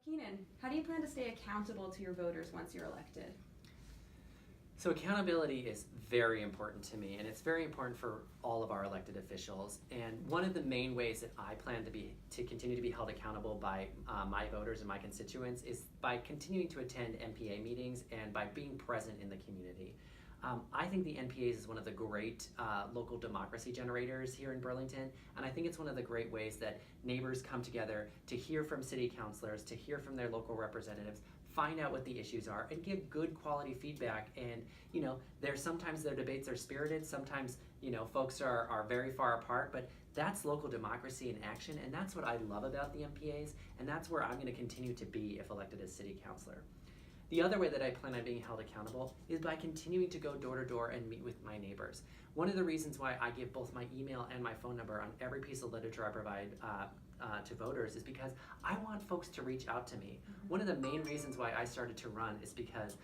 Keenan, how do you plan to stay accountable to your voters once you're elected? So accountability is very important to me, and it's very important for all of our elected officials. And one of the main ways that I plan to continue to be held accountable by my voters and my constituents is by continuing to attend NPA meetings and by being present in the community. I think the NPAs is one of the great local democracy generators here in Burlington, and I think it's one of the great ways that neighbors come together to hear from city councilors, to hear from their local representatives, find out what the issues are, and give good quality feedback. And sometimes their debates are spirited, sometimes folks are very far apart, but that's local democracy in action, and that's what I love about the NPAs, and that's where I'm going to continue to be if elected as city councilor. The other way that I plan on being held accountable is by continuing to go door to door and meet with my neighbors. One of the reasons why I give both my email and my phone number on every piece of literature I provide to voters is because I want folks to reach out to me. One of the main reasons why I started to run is because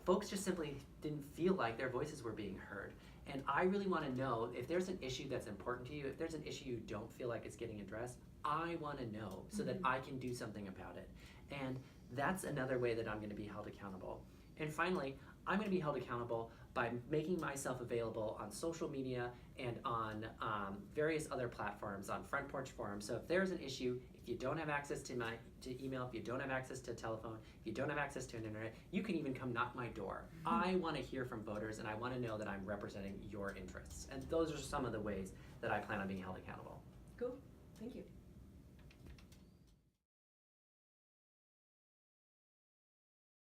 folks just simply didn't feel like their voices were being heard. And I really want to know if there's an issue that's important to you, if there's an issue you don't feel like it's getting addressed, I want to know so that I can do something about it. And that's another way that I'm going to be held accountable. And finally, I'm going to be held accountable by making myself available on social media and on various other platforms, on Front Porch Forums. So if there's an issue, if you don't have access to email, if you don't have access to telephone, if you don't have access to an internet, you can even come knock my door. I want to hear from voters, and I want to know that I'm representing your interests. And those are some of the ways that I plan on being held accountable. Cool. Thank you.